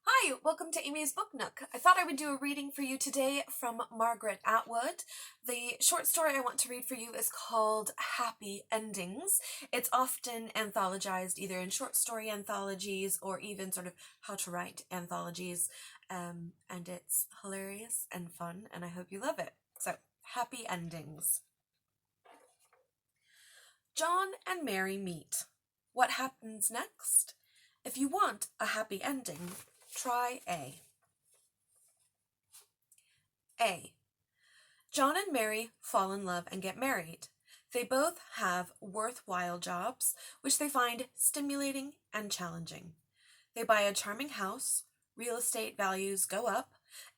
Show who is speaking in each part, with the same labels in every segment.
Speaker 1: Hi, welcome to Amy's Book Nook. I thought I would do a reading for you today from Margaret Atwood. The short story I want to read for you is called Happy Endings. It's often anthologized either in short story anthologies or even sort of how to write anthologies. And it's hilarious and fun, and I hope you love it. So, Happy Endings. John and Mary meet. What happens next? If you want a happy ending, try A. A. John and Mary fall in love and get married. They both have worthwhile jobs, which they find stimulating and challenging. They buy a charming house, real estate values go up.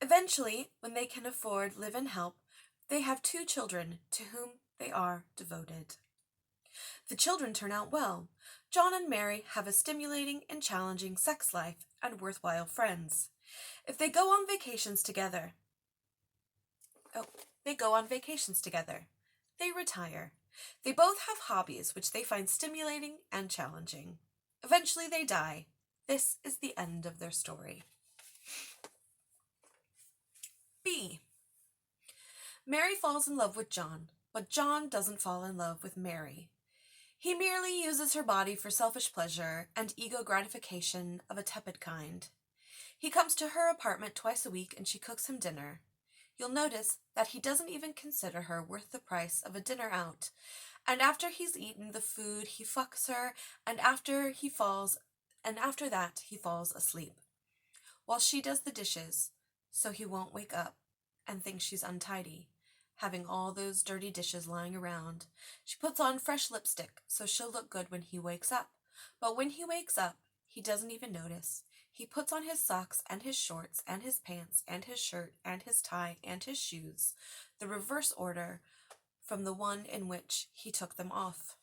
Speaker 1: Eventually, when they can afford live and help, they have 2 children to whom they are devoted. The children turn out well. John and Mary have a stimulating and challenging sex life and worthwhile friends. If they go on vacations together, they go on vacations together. They retire. They both have hobbies which they find stimulating and challenging. Eventually they die. This is the end of their story. B. Mary falls in love with John, but John doesn't fall in love with Mary. He merely uses her body for selfish pleasure and ego gratification of a tepid kind. He comes to her apartment twice a week and she cooks him dinner. You'll notice that he doesn't even consider her worth the price of a dinner out. And after he's eaten the food, he fucks her, and after that he falls asleep, while she does the dishes, so he won't wake up and think she's untidy, having all those dirty dishes lying around. She puts on fresh lipstick, so she'll look good when he wakes up. But when he wakes up, he doesn't even notice. He puts on his socks and his shorts and his pants and his shirt and his tie and his shoes, the reverse order from the one in which he took them off.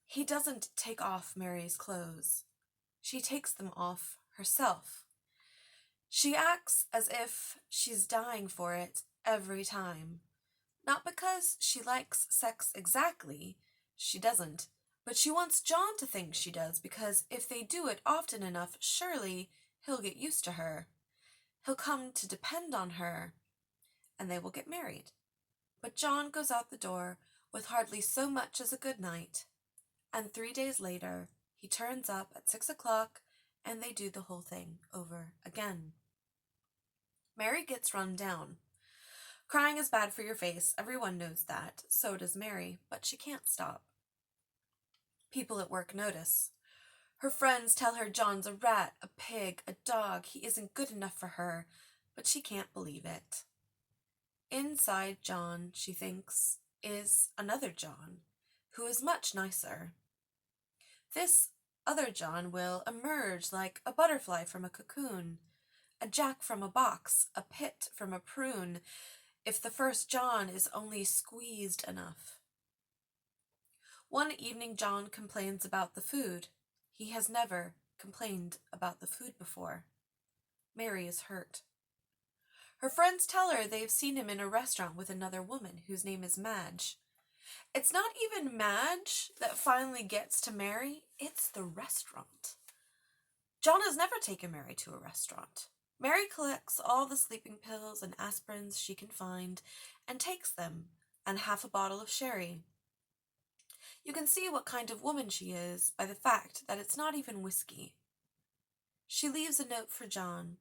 Speaker 1: He doesn't take off Mary's clothes. She takes them off herself. She acts as if she's dying for it every time. Not because she likes sex exactly, she doesn't, but she wants John to think she does, because if they do it often enough, surely he'll get used to her. He'll come to depend on her, and they will get married. But John goes out the door with hardly so much as a good night, and 3 days later he turns up at 6 o'clock, and they do the whole thing over again. Mary gets run down. Crying is bad for your face, everyone knows that, so does Mary, but she can't stop. People at work notice. Her friends tell her John's a rat, a pig, a dog, he isn't good enough for her, but she can't believe it. Inside John, she thinks, is another John, who is much nicer. This other John will emerge like a butterfly from a cocoon, a jack from a box, a pit from a prune, if the first John is only squeezed enough. One evening John complains about the food. He has never complained about the food before. Mary is hurt. Her friends tell her they've seen him in a restaurant with another woman whose name is Madge. It's not even Madge that finally gets to Mary, it's the restaurant. John has never taken Mary to a restaurant. Mary collects all the sleeping pills and aspirins she can find and takes them, and half a bottle of sherry. You can see what kind of woman she is by the fact that it's not even whiskey. She leaves a note for John.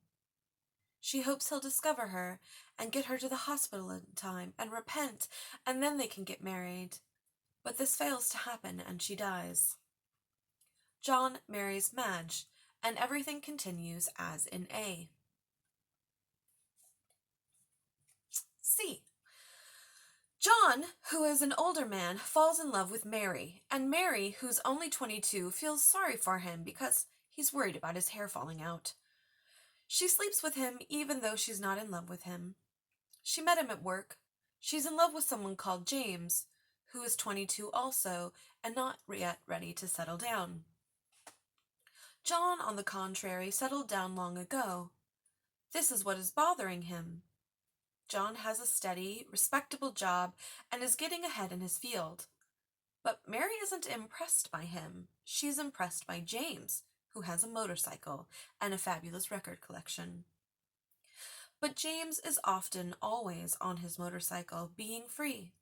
Speaker 1: She hopes he'll discover her and get her to the hospital in time and repent, and then they can get married. But this fails to happen and she dies. John marries Madge, and everything continues as in A. C. John, who is an older man, falls in love with Mary, and Mary, who's only 22, feels sorry for him because he's worried about his hair falling out. She sleeps with him even though she's not in love with him. She met him at work. She's in love with someone called James, who is 22 also, and not yet ready to settle down. John, on the contrary, settled down long ago. This is what is bothering him. John has a steady, respectable job and is getting ahead in his field. But Mary isn't impressed by him. She's impressed by James, who has a motorcycle and a fabulous record collection. But James is often always on his motorcycle, being free.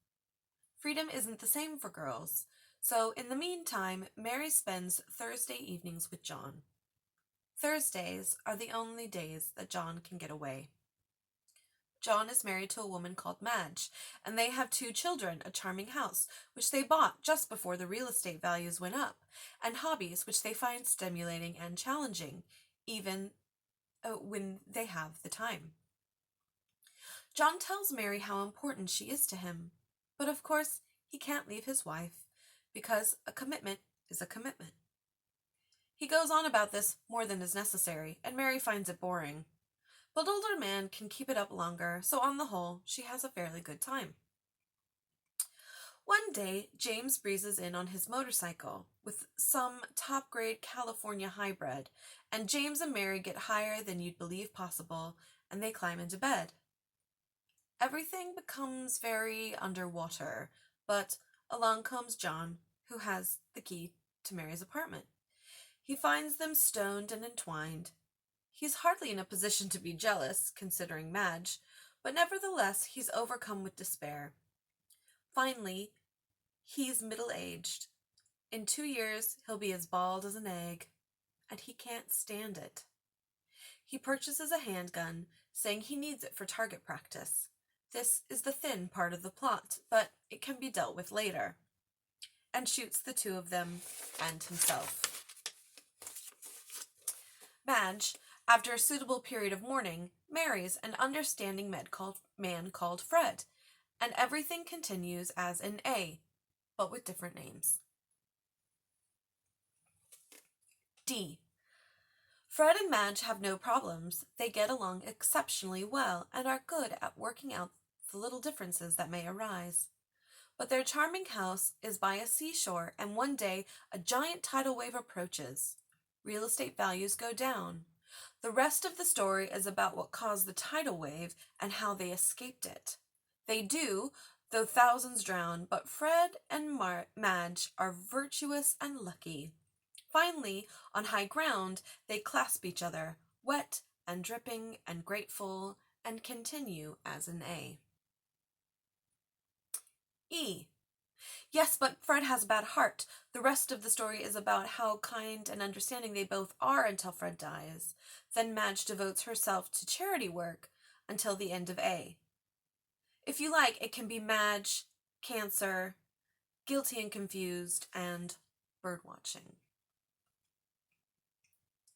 Speaker 1: Freedom isn't the same for girls, so in the meantime, Mary spends Thursday evenings with John. Thursdays are the only days that John can get away. John is married to a woman called Madge, and they have 2 children, a charming house, which they bought just before the real estate values went up, and hobbies which they find stimulating and challenging, even when they have the time. John tells Mary how important she is to him, but of course he can't leave his wife, because a commitment is a commitment. He goes on about this more than is necessary, and Mary finds it boring. But older man can keep it up longer, so on the whole, she has a fairly good time. One day, James breezes in on his motorcycle with some top-grade California hybrid, and James and Mary get higher than you'd believe possible, and they climb into bed. Everything becomes very underwater, but along comes John, who has the key to Mary's apartment. He finds them stoned and entwined. He's hardly in a position to be jealous, considering Madge, but nevertheless he's overcome with despair. Finally, he's middle-aged. In 2 years, he'll be as bald as an egg, and he can't stand it. He purchases a handgun, saying he needs it for target practice. This is the thin part of the plot, but it can be dealt with later, and shoots the 2 of them and himself. Madge, after a suitable period of mourning, marries an understanding man called Fred, and everything continues as in A, but with different names. D. Fred and Madge have no problems. They get along exceptionally well and are good at working out the little differences that may arise. But their charming house is by a seashore, and one day a giant tidal wave approaches. Real estate values go down. The rest of the story is about what caused the tidal wave and how they escaped it. They do, though thousands drown, but Fred and Madge are virtuous and lucky. Finally, on high ground, they clasp each other, wet and dripping and grateful, and continue as an A. E. Yes, but Fred has a bad heart. The rest of the story is about how kind and understanding they both are until Fred dies. Then Madge devotes herself to charity work until the end of A. If you like, it can be Madge, Cancer, Guilty and Confused, and Birdwatching.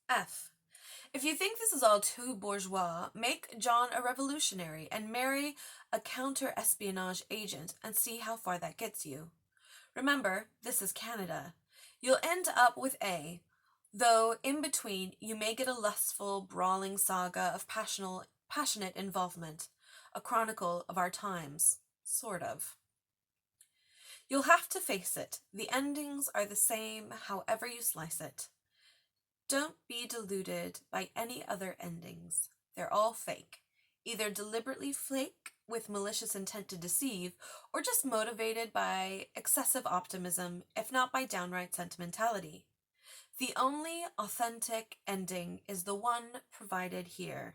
Speaker 1: F. If you think this is all too bourgeois, make John a revolutionary and marry a counter-espionage agent and see how far that gets you. Remember, this is Canada. You'll end up with A, though in between you may get a lustful, brawling saga of passionate involvement, a chronicle of our times, sort of. You'll have to face it, the endings are the same however you slice it. Don't be deluded by any other endings. They're all fake. Either deliberately fake with malicious intent to deceive, or just motivated by excessive optimism, if not by downright sentimentality. The only authentic ending is the one provided here.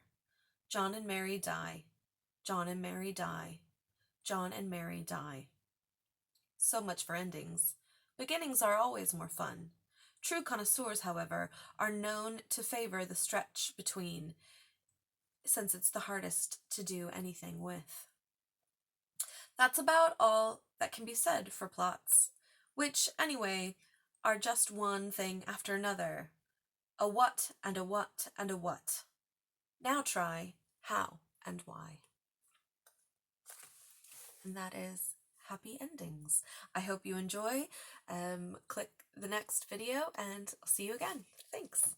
Speaker 1: John and Mary die. John and Mary die. John and Mary die. So much for endings. Beginnings are always more fun. True connoisseurs, however, are known to favor the stretch between, since it's the hardest to do anything with. That's about all that can be said for plots, which, anyway, are just one thing after another. A what and a what and a what. Now try how and why. And that is happy endings. I hope you enjoy. Click the next video and I'll see you again. Thanks.